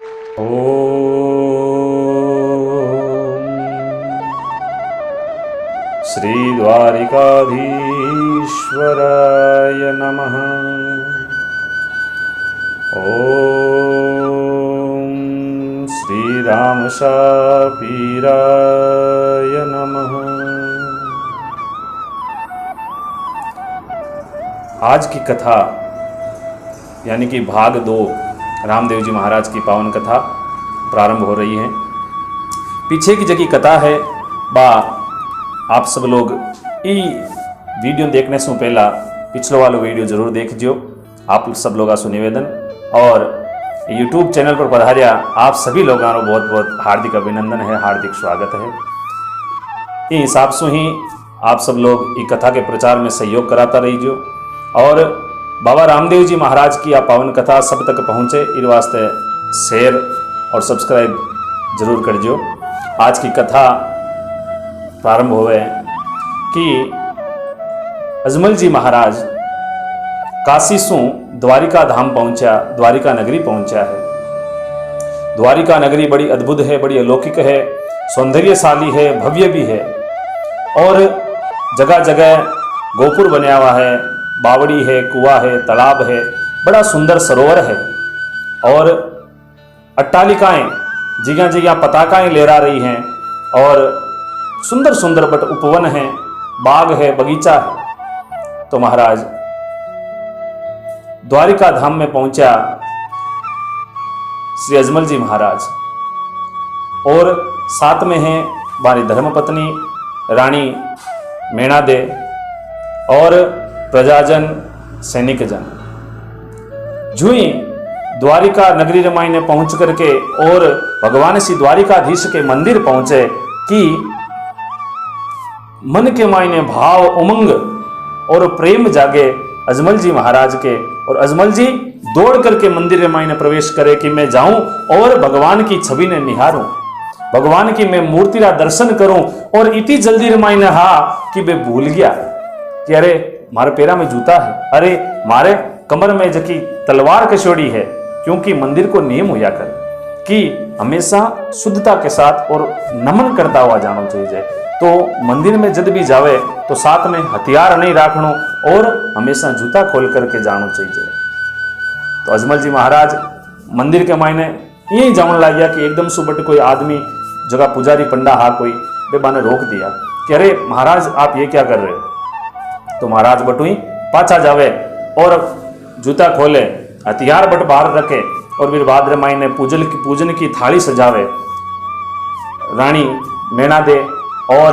श्री द्वारिकाधीश्वराय नमः। ओम श्री रामशापीराय नमः। आज की कथा यानी कि भाग 2 रामदेव जी महाराज की पावन कथा प्रारंभ हो रही है। पीछे की जगह कथा है बा आप सब लोग ई वीडियो देखने से पहला पिछलो वालो वीडियो जरूर देखियो। आप सब लोग आसो निवेदन और यूट्यूब चैनल पर पधारिया आप सभी लोगों को बहुत बहुत हार्दिक अभिनंदन है, हार्दिक स्वागत है। इस हिसाब से ही आप सब लोग ई कथा के प्रचार में सहयोग कराता रहियो और बाबा रामदेव जी महाराज की आ पावन कथा सब तक पहुँचे इस वास्ते शेयर और सब्सक्राइब जरूर करजो। आज की कथा प्रारंभ होवे कि अजमल जी महाराज काशी से द्वारिका धाम पहुंचा, द्वारिका नगरी पहुंचा है। द्वारिका नगरी बड़ी अद्भुत है, बड़ी अलौकिक है, सौंदर्यशाली है, भव्य भी है और जगह जगह गोपुर बना हुआ है, बावड़ी है, कुआं है, तालाब है, बड़ा सुंदर सरोवर है और अट्टालिकाएं जगह जगह पताकाएं लहरा रही हैं और सुंदर सुंदर बट उपवन है, बाग है, बगीचा है। तो महाराज द्वारिका धाम में पहुंचा श्री अजमल जी महाराज और साथ में हैं हमारी धर्मपत्नी रानी मेणादे और प्रजाजन सैनिकजन। जुई द्वारिका नगरी रमाई ने पहुंच करके और भगवान श्री द्वारिकाधीश के मंदिर पहुंचे कि मन के मायने भाव उमंग और प्रेम जागे अजमल जी महाराज के और अजमल जी दौड़ करके मंदिर में प्रवेश करे कि मैं जाऊं और भगवान की छवि ने निहारूं, भगवान की मैं मूर्ति का दर्शन करूं। और इतनी जल्दी रमाई हा कि मैं भूल गया कि अरे मारे पैरा में जूता है, अरे मारे कमर में जकी तलवार कशोड़ी है, क्योंकि मंदिर को नियम होया कर कि हमेशा शुद्धता के साथ और नमन करता हुआ जाना चाहिए। तो मंदिर में जब भी जावे तो साथ में हथियार नहीं रखना और हमेशा जूता खोल करके जाना चाहिए। तो अजमल जी महाराज मंदिर के मायने यही जान लग गया कि एकदम सुबह कोई आदमी जगह पुजारी पंडा हा कोई बेबा ने रोक दिया कि अरे महाराज आप ये क्या कर रहे हो। तो महाराज बटुई पाछा जावे और जूता खोले, हथियार बट बाहर रखे और फिर भाद्र माई ने पूजन की थाली सजावे। रानी मेणादे और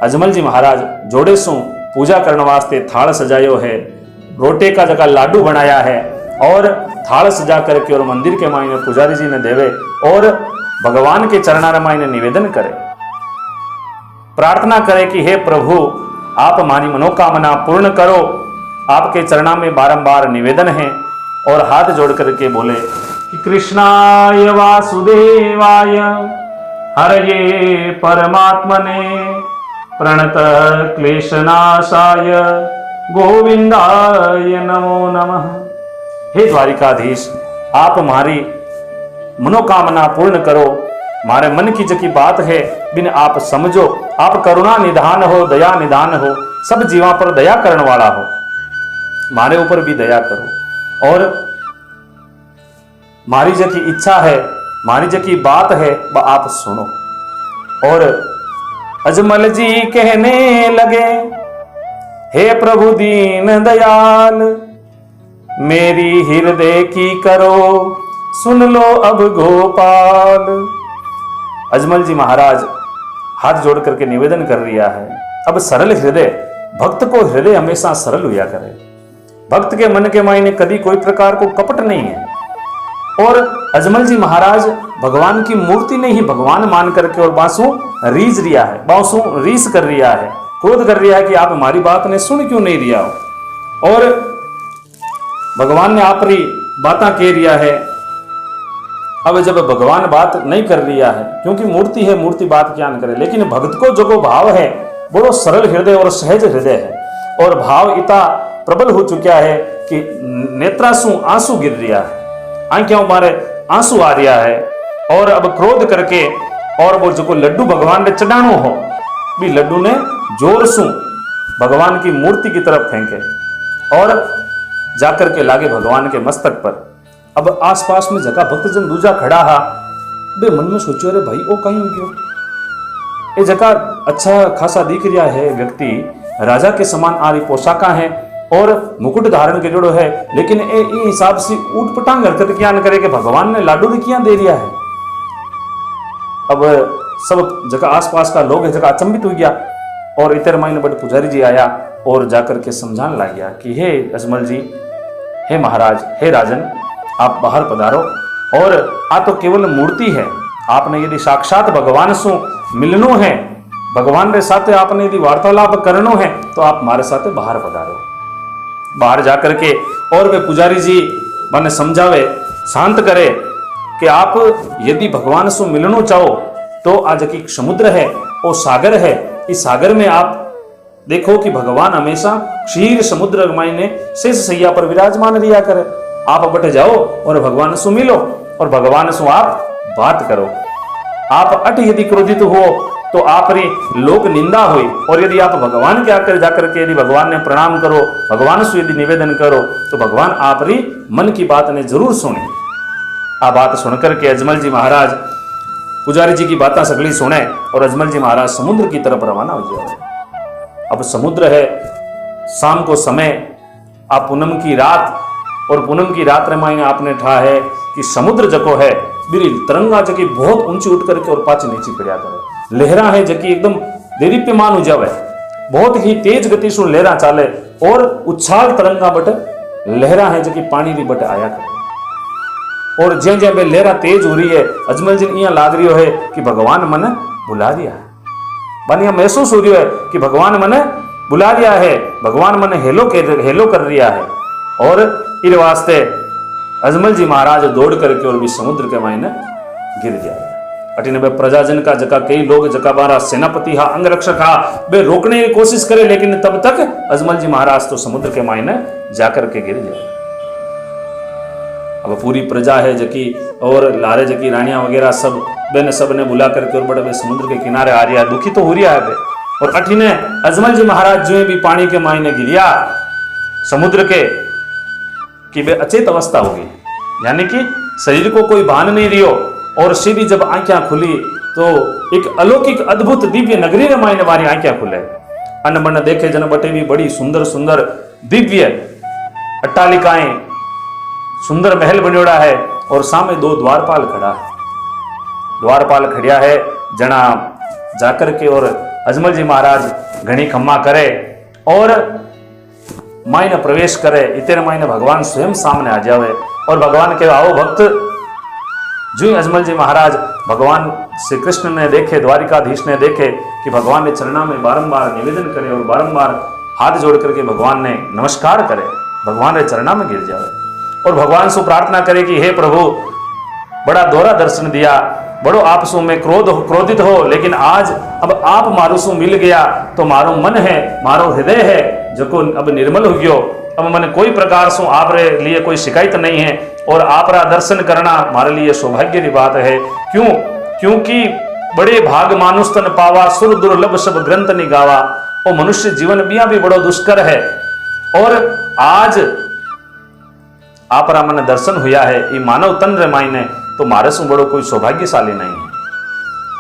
अजमल जी महाराज जोड़े सु पूजा करने वास्ते थाल सजायो है, रोटे का जगह लाडू बनाया है और थाल सजा करके और मंदिर के मायने पुजारी जी ने देवे और भगवान के चरणार मायने निवेदन करे, प्रार्थना करे कि हे प्रभु आप हमारी मनोकामना पूर्ण करो। आपके चरणा में बारंबार निवेदन है और हाथ जोड़ करके बोले कि कृष्णाय वासुदेवाय हरये परमात्मने प्रणत क्लेशनाशाय गोविंदाय नमो नमः। हे द्वारिकाधीश आप हमारी मनोकामना पूर्ण करो, हमारे मन की जकी बात है बिन आप समझो, आप करुणा निधान हो, दया निधान हो, सब जीवा पर दया करने वाला हो, हमारे ऊपर भी दया करो और हमारी जकी इच्छा है, हमारी जकी बात है वह आप सुनो। और अजमल जी कहने लगे हे प्रभु दीन दयाल मेरी हृदय की करो सुन लो अब गोपाल। अजमल जी महाराज हाथ जोड़ करके निवेदन कर रिया है, अब सरल हृदय, भक्त को हृदय हमेशा सरल हुआ करे, भक्त के मन के मायने कभी कोई प्रकार को कपट नहीं है। और अजमल जी महाराज भगवान की मूर्ति नहीं भगवान मान करके और बांसु रीझ रिया है, बांसु रीस कर रिया है, क्रोध कर रिया है कि आप हमारी बात ने सुन क्यों नहीं रिया हो। और भगवान ने आप री बातें कह रिया है। अब जब भगवान बात नहीं कर रिया है, क्योंकि मूर्ति है, मूर्ति बात क्या न करे, लेकिन भक्त को जो भाव है बड़ो सरल हृदय और सहज हृदय है और भाव इतना प्रबल हो चुका है कि नेत्रासु आंसू गिर रिया है, आंखें मारे आंसू आ रहा है और अब क्रोध करके और वो जो लड्डू भगवान ने चढ़ानो हो भी लड्डू ने जोर सु भगवान की मूर्ति की तरफ फेंके और जाकर के लागे भगवान के मस्तक पर। अब आसपास में जगह भक्तजन दूजा खड़ा हा बे मन में सोचो अरे भाई ओ कहीं हो गयो, ये जगह अच्छा खासा दिख रहा है, व्यक्ति राजा के समान आरी पोशाका है और मुकुट धारण के जोड़ो है, लेकिन ए हिसाब से ऊट पटांग हरकत क्या न करे कि भगवान ने लाडू ने क्या दे दिया है। अब सब जगह आसपास का लोग है जगह अचंभित हो गया और इतर मायने बड़े पुजारी जी आया और जाकर के समझाने लग गया कि हे अजमल जी, हे महाराज, हे राजन, आप बाहर पधारो और आ तो केवल मूर्ति है, आपने यदि साक्षात भगवान से मिलनो है, भगवान के साथ आपने यदि वार्तालाप करनो है तो आप हमारे साथ बाहर पधारो। बाहर जाकर के और वे पुजारी जी मैंने समझावे, शांत करे कि आप यदि भगवान से मिलना चाहो तो आज की समुद्र है और सागर है, इस सागर में आप देखो कि भगवान हमेशा क्षीर समुद्र मायने शेष सैया पर विराजमान रिया करे। आप बट जाओ और भगवान से मिलो और भगवान से आप बात करो। आप अट यदि क्रोधित हो तो आप री लोक निंदा हुई और यदि आप भगवान के आकर जाकर के यदि भगवान ने प्रणाम करो, भगवान से यदि निवेदन करो तो भगवान आप री मन की बात ने जरूर सुने। आ बात सुनकर के अजमल जी महाराज पुजारी जी की बातें सगली सुने और अजमल जी महाराज समुद्र की तरफ रवाना हो जाए। अब समुद्र है, शाम को समय, आप पूनम की रात और पूनम की रात रे मायने आपने ठा है कि समुद्र जको है बिरी तरंगा जकी बहुत ऊंची उठ करके और पाछे नीचे पड़ा करे, लहरा है जकी एकदम देदीप्यमान हो जावे, बहुत ही तेज गति से लहरा चाले और उछाल तरंगा बट लहरा है जकी पानी री बट आया करे और जे जे लहरा तेज हो रही है अजमल जी इं लाग रही है कि भगवान मने बुला दिया है, बनिया महसूस हो रही है कि भगवान मने बुला दिया है, भगवान मने हेलो कर रिया है। और इस वास्ते अजमल जी महाराज दौड़ करके और भी समुद्र के मायने गिर गया। अटिन बे प्रजाजन का जका कई लोग जका बारा सेनापति हा अंगरक्षक हा वे रोकने की कोशिश करे, लेकिन तब तक अजमल जी महाराज तो समुद्र के मायने जाकर के गिर गए। अब पूरी प्रजा है जकी और लारे जकी रानियां वगैरह सब ने बुला करके और बड़े बड़े समुद्र के किनारे आ रहा है, दुखी तो हो रहा है और अठिने अजमल जी महाराज जो भी पानी के मायने गिरिया समुद्र के कि वे अचेत अवस्था होगी, यानी कि शरीर को कोई भान नहीं रियो और सीधी जब आंखें खुली तो एक अलौकिक अद्भुत दिव्य नगरी रे मायने वारी आंखें खुले। अन्न बन्न देखे जन बटे भी बड़ी सुंदर सुंदर दिव्य अट्टालिकाएं, सुंदर महल बनोड़ा है और सामने दो द्वारपाल खड़ा है। द्वारपाल खड़िया है जना जाकर के और अजमल जी महाराज घनी खम्मा करे और मायने प्रवेश करे। इतने मायने भगवान स्वयं सामने आ जावे और भगवान के आओ भक्त। जो अजमल जी महाराज भगवान श्री कृष्ण ने देखे, द्वारिकाधीश ने देखे कि भगवान ने चरणा में बारंबार निवेदन करे और बारंबार हाथ जोड़ करके भगवान ने नमस्कार करे, भगवान ने चरणा में गिर जावे और भगवान से प्रार्थना करे कि हे प्रभु, बड़ा दोहरा दर्शन दिया, बड़ो आप सु में क्रोधित हो, लेकिन आज अब आप मारो सु मिल गया तो मारो मन है, मारो हृदय है जो को अब निर्मल हो गयो। अब मैंने कोई प्रकार से आप रे लिए कोई शिकायत नहीं है और आप रा दर्शन करना हमारे लिए सौभाग्य की बात है। क्यों? क्योंकि बड़े भाग मानुष तन पावा, सुर दुर्लभ सब ग्रंथ निगावा। वो मनुष्य जीवन भी बड़ो दुष्कर है और आज आप रा मन दर्शन हुआ है ये मानव तन रे मायने तो मारे से बड़ो कोई सौभाग्यशाली नहीं है।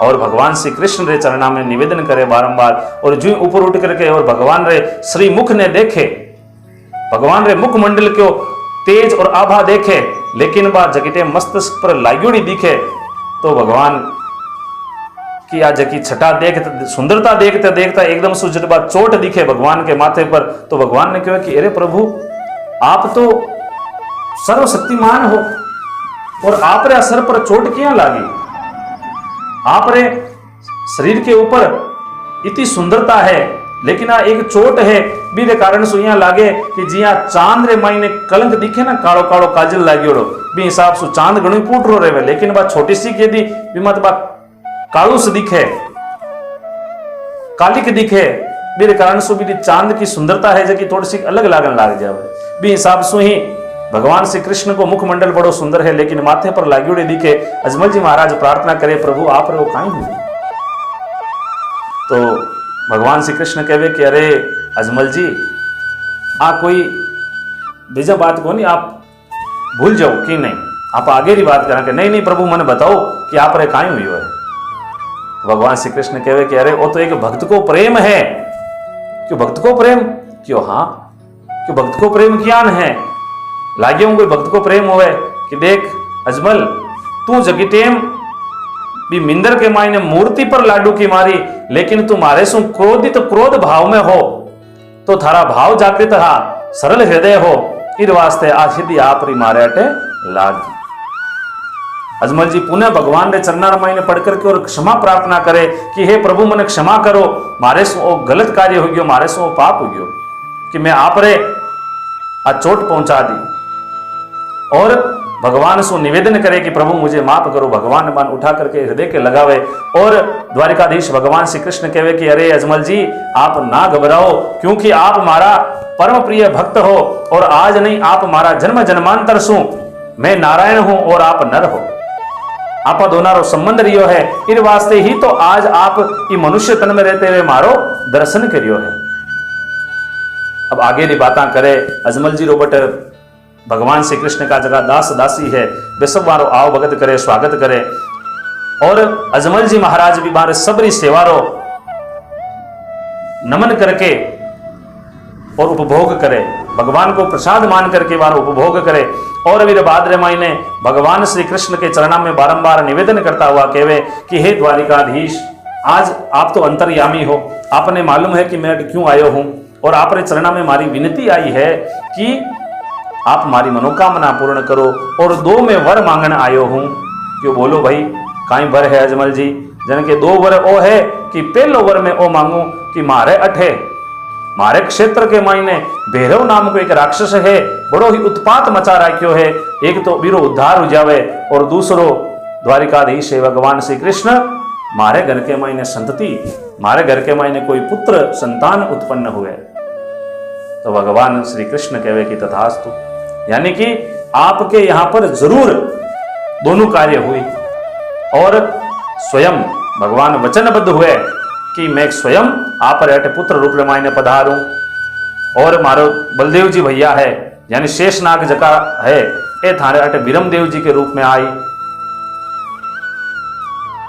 और भगवान श्री कृष्ण रे चरणा में निवेदन करे बारंबार और जो ऊपर उठ करके और भगवान रे श्री मुख ने देखे, भगवान रे मुख मंडल को तेज और आभा देखे, लेकिन बा जगटे मस्तक पर लागोड़ी दिखे तो भगवान की आज की छटा देखते, सुंदरता देखते देखता एकदम से जब चोट दिखे भगवान के माथे पर तो भगवान ने कहा कि अरे प्रभु, आप तो सर्वशक्तिमान हो और आप रे असर पर चोट क्यों लागी? आप रे शरीर के ऊपर इतनी सुंदरता है, लेकिन आ एक चोट है बीरे कारण से यहाँ लागे कि जिया चांद रे मायने कलंक दिखे ना, कालो कालो काजल लागियोड़ो भी हिसाब से चांद घणो फूट रो रहे, लेकिन बा छोटी सी के दी बीमत बा कालू से दिखे, कालिक दिखे, बीरे कारण से भी चांद की सुंदरता है जो कि थोड़ी सी अलग लागन लाग जावे। भी हिसाब से ही भगवान श्री कृष्ण को मुखमंडल बड़ो सुंदर है, लेकिन माथे पर लाग्योड़े दिखे। अजमल जी महाराज प्रार्थना करे, प्रभु आप रो काई हुई। तो भगवान श्री कृष्ण कहे कि अरे अजमल जी आ कोई बीजा बात को नहीं, आप भूल जाओ कि नहीं, आप आगे की बात करें कि नहीं प्रभु मैंने बताओ कि आप रे काई हुई है। भगवान श्री कृष्ण कहे कि अरे वो तो एक भक्त को प्रेम है। क्यों भक्त को प्रेम? क्यों हाँ, क्यों भक्त को प्रेम ज्ञान है। लागे हूं कोई भक्त को प्रेम होवे कि देख अजमल तू जगी टेम भी मिंदर के मायने मूर्ति पर लाडू की मारी, लेकिन तू मारे सु क्रोधित क्रोध भाव में हो तो थारा भाव जागृत हा, सरल हृदय हो, इस वास्ते आज यदि आप री मारे अटे लाग। अजमल जी पुनः भगवान रे चरणार मायने पढ़ करके और क्षमा प्रार्थना करे कि हे प्रभु मने क्षमा करो, मारे सु ओ गलत कार्य हो गयो, मारे सु ओ पाप हो गयो कि मैं आप रे आ चोट पहुंचा दी। और भगवान से निवेदन करे कि प्रभु मुझे माफ करो। भगवान बाण उठा करके हृदय के लगावे और द्वारिकाधीश भगवान श्री कृष्ण कहे कि अरे अजमल जी आप ना घबराओ, क्योंकि आप हमारा परम प्रिय भक्त हो और आज नहीं आप हमारा जन्म जन्मांतर सु मैं नारायण हूं और आप नर हो, आपा दोनारो संबंध रियो है। इस वास्ते ही तो आज आप ये मनुष्य तन में रहते हुए मारो दर्शन करियो है। अब आगे की बातें करे अजमल जी रोबट भगवान श्री कृष्ण का जगह दास दासी है, वे सब वारो आओ भगत करे, स्वागत करे। और अजमल जी महाराज भी बारे सबरी सेवारो नमन करके और उपभोग करे, भगवान को प्रसाद मान करके बारो उपभोग करे। और वीर भाद्र महीने भगवान श्री कृष्ण के चरणों में बारंबार निवेदन करता हुआ कहे कि हे द्वारिकाधीश आज आप तो अंतर्यामी हो, आपने मालूम है कि मैं क्यों आयो हूं और आपने चरणों में मारी विनती आई है कि आप हमारी मनोकामना पूर्ण करो और दो में वर मांगने आयो हूं। क्यों बोलो भाई काई वर है अजमल जी? जन के दो वर ओ है कि पहलो वर में ओ मांगू कि मारे अठे मारे क्षेत्र के मायने भैरव नाम को एक राक्षस है, बड़ो ही उत्पात मचा राख्यो है। एक तो बीरो उद्धार हो जावे और दूसरो द्वारिकाधीश है भगवान श्री कृष्ण मारे घर के मायने संतति, मारे घर के मायने कोई पुत्र संतान उत्पन्न हुए। तो भगवान श्री कृष्ण कहे कि तथास्तु, यानी कि आपके यहां पर जरूर दोनों कार्य हुई। और स्वयं भगवान वचनबद्ध हुए कि मैं स्वयं आप अट पुत्र रूप में मायने पधारूं और मारो बलदेव जी भैया है यानी शेषनाग जका है ए थारे अट विरम देव जी के रूप में आई।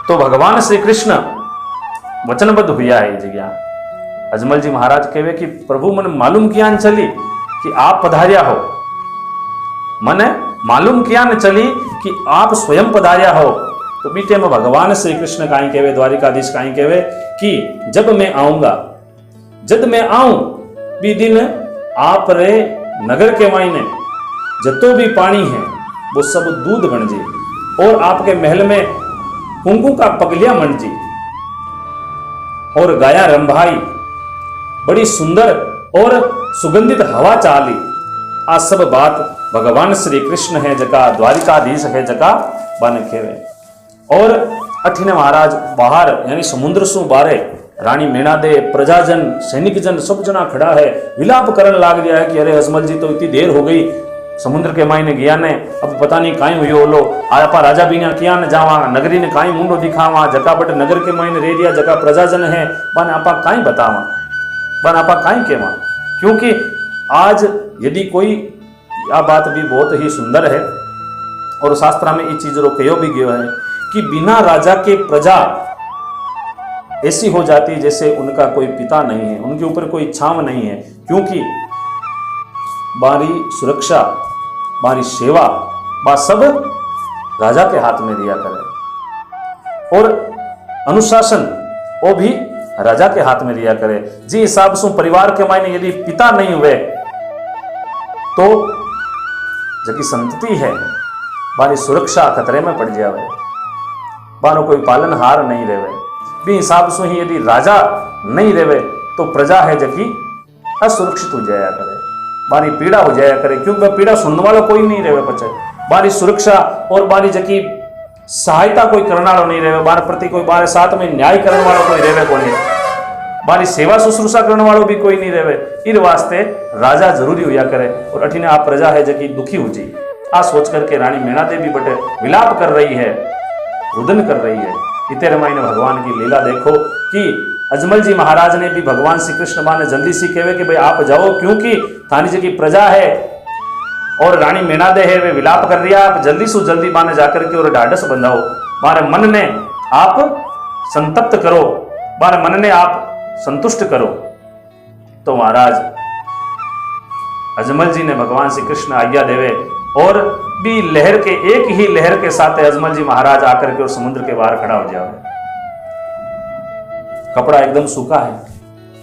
तो भगवान श्री कृष्ण वचनबद्ध हुआ है जगह। अजमल जी महाराज कहे कि प्रभु मन मालूम किया न चली कि आप पधारिया हो, मन मालूम किया न चली कि आप स्वयं पधारिया हो। तो बीते में भगवान श्री कृष्ण काई कहे, द्वारिकाधीश काई कहे कि जब मैं आऊंगा, जब मैं आऊं भी दिन आप रे नगर के मायने जतो भी पानी है वो सब दूध बन जी और आपके महल में कुंकू का पगलिया बन जी और गाया रंभाई बड़ी सुंदर और सुगंधित हवा चाली। आ सब बात भगवान श्री कृष्ण है जका द्वारिकाधीश है जका बन खेवे। और अठिने महाराज बाहर यानी समुद्र सु बारे रानी मीणा दे प्रजाजन सैनिक जन सब जना खड़ा है, विलाप करने लाग दिया है कि अरे अजमल जी तो इतनी देर हो गई समुद्र के मायने गया ने, अब पता नहीं काई हुई लो आपा राजा बीना किया न जावा, नगरी ने काई मुंडो दिखावा, जका बट नगर के मायने रे दिया जका प्रजाजन है बन आपा काई बतावा, बन आपा काई केवा। क्योंकि आज यदि कोई यह बात भी बहुत ही सुंदर है और शास्त्र में ये चीज रो कहो भी गयो है कि बिना राजा के प्रजा ऐसी हो जाती जैसे उनका कोई पिता नहीं है, उनके ऊपर कोई छाव नहीं है। क्योंकि बारी सुरक्षा बारी सेवा बा सब राजा के हाथ में दिया करे और अनुशासन वो भी राजा के हाथ में दिया करे। जी हिसाब से परिवार के मायने यदि पिता नहीं हुए तो जबकि संतति है बारी सुरक्षा खतरे में पड़ जावे, बानो कोई पालनहार नहीं रहे। भी हिसाब से ही यदि राजा नहीं रहे तो प्रजा है जबकि असुरक्षित हो जाया करे, बारी पीड़ा हो जाया करे। क्योंकि पीड़ा सुनने वाला कोई नहीं रहे पचे, बारी सुरक्षा और बारी जबकि सहायता कोई करने वाला नहीं रहे, बार प्रति कोई बारे साथ में न्याय करने वाला कोई रहे को नहीं। बारी सेवा शुश्रूषा करने वालों भी कोई नहीं रहे। इन वास्ते राजा जरूरी हुआ करे। और अठीने आप प्रजा है जकी दुखी हो जी, आ सोच करके रानी मीणा देवी बटे विलाप कर रही है, रुदन कर रही है। इतने रामायण भगवान की लीला देखो कि अजमल जी महाराज ने भी भगवान श्री कृष्ण मां ने जल्दी सी कहे कि भाई आप जाओ, क्योंकि थानी जी की प्रजा है और रानी मीणा दे है वे विलाप कर रही है, आप जल्दी से जल्दी माने जाकर के और ढाढ़स बंधाओ, मारे मन ने आप संतप्त करो, मारे मन ने आप संतुष्ट करो। तो महाराज अजमल जी ने भगवान श्री कृष्ण आज्ञा देवे और भी लहर के एक ही लहर के साथ अजमल जी महाराज आकर के और समुद्र के बाहर खड़ा हो जावे। कपड़ा एकदम सूखा है,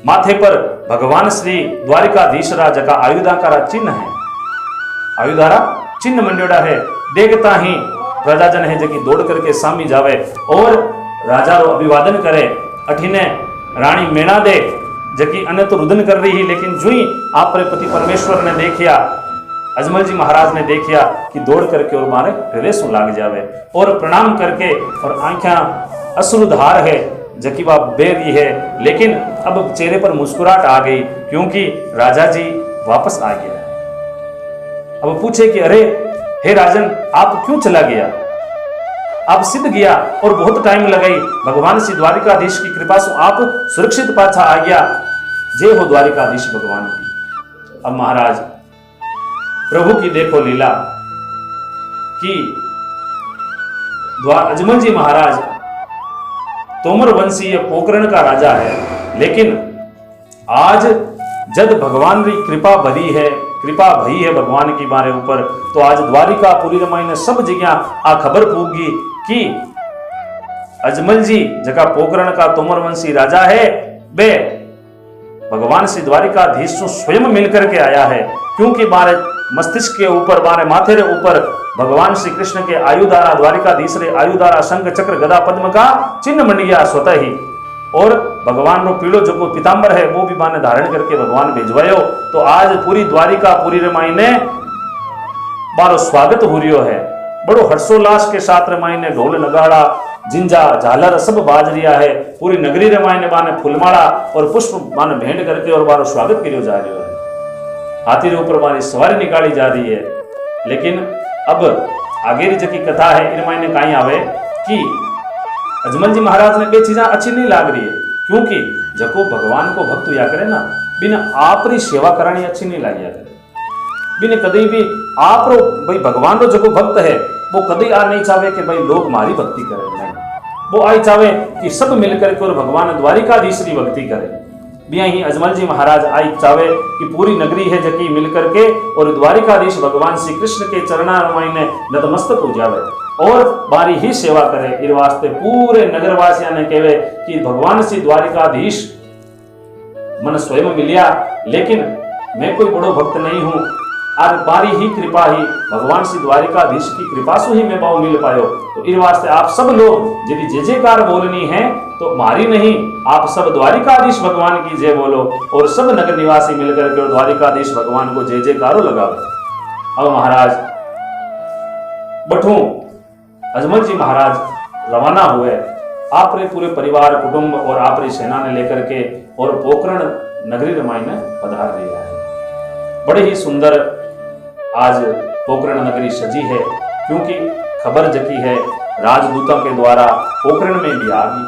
माथे पर भगवान श्री द्वारिकाधीश राजा का आयुधाकारा चिन्ह है, आयुधारा चिन्ह मंड्योड़ा है। देखता ही प्रजाजन है जकी दौड़ करके सामी जावे और राजा रो अभिवादन करे। अठीने रानी मीणा दे जकी अने तो रुदन कर रही ही, लेकिन जो ही आप पति परमेश्वर ने देखिया, अजमल जी महाराज ने देखिया कि दौड़ करके और मारे हृदय सु लाग जावे और प्रणाम करके और आंखें अश्रुधार है जकी वह बह रही है, लेकिन अब चेहरे पर मुस्कुराहट आ गई क्योंकि राजा जी वापस आ गया। अब पूछे कि अरे हे राजन, आप क्यों चला गया? आप सिद्ध गया और बहुत टाइम लगाई, भगवान श्री द्वारिकाधीश की कृपा से आप सुरक्षित पाछा आ गया। जय हो द्वारिकाधीश भगवान की। अब महाराज प्रभु की देखो लीला कि अजमल जी महाराज तोमर वंशीय पोकरण का राजा है, लेकिन आज जब भगवान की कृपा भरी है, कृपा भई है भगवान की बारे ऊपर, तो आज द्वारिकापुरी रमाई ने सब जगह आ खबर पूगी कि अजमल जी जगह पोकरण का तोमर वंशी राजा है, बे भगवान श्री द्वारिकाधीश स्वयं मिलकर के आया है, क्योंकि बारे मस्तिष्क के ऊपर, बारे माथे रे ऊपर भगवान श्री कृष्ण के आयुधारा द्वारिकाधीश रे आयुधारा शंख चक्र गदा पद्म का चिन्ह मंड गया स्वतः ही। और भगवान रो पीड़ो जो पीताम्बर है वो भी माने धारण करके भगवान भिजवायो। तो आज पूरी द्वारिकापुरी रमाई ने बारो स्वागत हो रियो है, बड़ो हर्षोल्लास के साथ रमाई ने ढोल नगाड़ा जिंजा झालर सब बाज रिया है। पूरी नगरी रमाई ने बाने फूलमाला और पुष्प माने भेंट करके और बारो स्वागत करियो जा रही है। हाथी रे ऊपर बारी सवारी निकाली जा रही है। लेकिन अब आगे री जकी कथा है इनमाई ने कहीं आवे कि अजमल जी महाराज ने बे चीजा अच्छी नहीं लाग रही है, क्योंकि जको भगवान को भक्त हुआ करे ना, बिना आप री सेवा करानी अच्छी नहीं लागिया करे। बिना कदी भी आप रो भाई भगवान रो जको भक्त है वो कदी आ नहीं चाहे कि भाई लोग मारी भक्ति करें, नहीं, वो आई चाहे कि सब मिलकर के और भगवान द्वारिकाधीश की भक्ति करे। बिया ही अजमल जी महाराज आई चावे कि पूरी नगरी है जकी मिलकर के और द्वारिकाधीश भगवान श्री कृष्ण के चरणा रमाई ने नतमस्तक हो जावे और बारी ही सेवा करे। इस वास्ते पूरे नगरवासियों ने कहे कि भगवान श्री द्वारिकाधीश मन स्वयं मिलिया, लेकिन मैं कोई बड़ो भक्त नहीं हूं, और बारी ही कृपा ही भगवान श्री द्वारिकाधीश की कृपा से ही मैं पाऊ मिल पायो। तो इस वास्ते आप सब लोग यदि जय जयकार बोलनी है तो मारी नहीं, आप सब द्वारिकाधीश भगवान की जय बोलो और सब नगर निवासी मिलकर के द्वारिकाधीश भगवान को जय जयकारो लगाओ। अब महाराज बठू अजमल जी महाराज रवाना हुए, आप रे पूरे परिवार कुटुंब और आप री सेना ने लेकर के और पोकरण नगरी रमाई में पधार लिया है। बड़े ही सुंदर आज पोकरण नगरी सजी है, क्योंकि खबर जकी है राजदूतों के द्वारा पोकरण में भी आ गई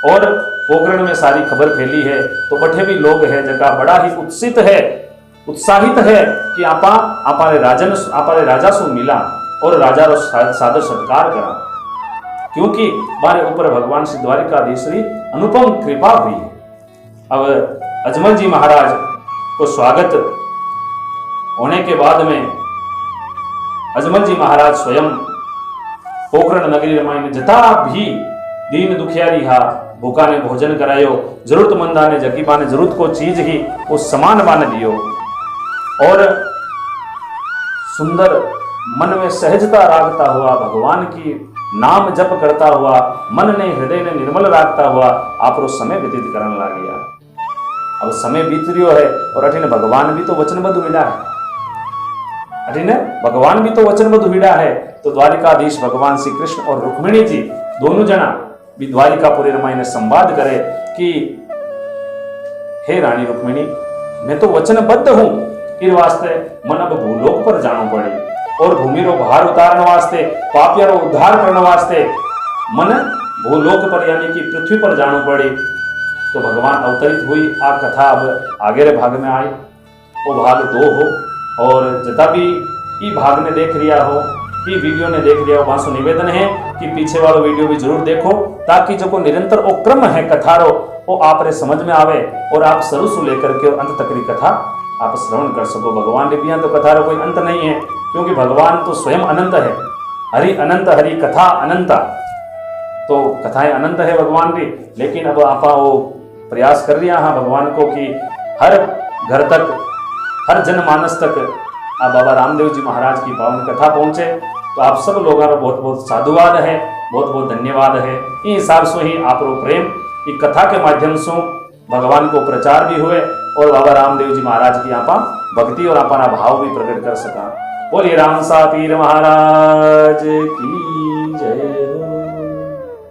और पोकरण में सारी खबर फैली है। तो बठे भी लोग है जगह बड़ा ही उत्साहित है कि आपारे राजा सु मिला और राजा रो सादर सत्कार करा, क्योंकि बारे ऊपर भगवान श्री द्वारिकाधीश की अनुपम कृपा हुई है। अब अजमल जी महाराज को स्वागत होने के बाद में अजमल जी महाराज स्वयं पोकरण नगरी रमाई में जता भी दीन दुखियारी हा भूखा ने भोजन करायो, जरूरतमंदा ने जकी बाने जरूरत को चीज ही उस समान बाने दियो और सुंदर मन में सहजता राखता हुआ भगवान की नाम जप करता हुआ मन ने हृदय ने निर्मल राखता हुआ आप समय व्यतीत करने लग गया। अब समय बीत रियो है और अठीने भगवान भी तो वचनबद्ध हुआ है, अठीने भगवान भी तो वचनबद्ध हुआ है। तो द्वारिकाधीश भगवान श्री कृष्ण और रुक्मिणी जी दोनों जना भी द्वारिकापुरी रमाई ने संवाद करे कि हे रानी रुक्मिणी, मैं तो वचनबद्ध हूं, इन वास्ते मन अब भूलोक पर जानो पड़े और भूमि रो भार उतारने वास्ते, पापिया रो उद्धार करने वास्ते मन भूलोक पर यानी कि पृथ्वी पर जानो पड़े। तो भगवान अवतरित हुई। आ कथा अब आगे रे भाग में आई, वो भाग 2 हो। और जता भी ई भाग ने देख लिया हो, ई वीडियो ने देख लिया हो, वहां से निवेदन है कि पीछे वाला वीडियो भी जरूर देखो, ताकि जो को निरंतर वो क्रम है कथा रो वो आप रे समझ में आवे और आप शुरू से लेकर के अंत तक की कथा आप श्रवण कर सको। भगवान रे बिना तो कथा रो कोई अंत नहीं है, क्योंकि भगवान तो स्वयं अनंत है। हरि अनंत, हरि कथा अनंता, तो कथाएं अनंत है भगवान की। लेकिन अब आप वो प्रयास कर लिया हाँ भगवान को कि हर घर तक, हर जनमानस तक आप बाबा रामदेव जी महाराज की पावन कथा पहुंचे। तो आप सब लोगों का बहुत बहुत साधुवाद है, बहुत बहुत धन्यवाद है। इस हिसाब से ही आप प्रेम की कथा के माध्यम से भगवान को प्रचार भी हुए और बाबा रामदेव जी महाराज की आप भक्ति और अपना भाव भी प्रकट कर सका। बोलिए राम सा पीर महाराज की जय।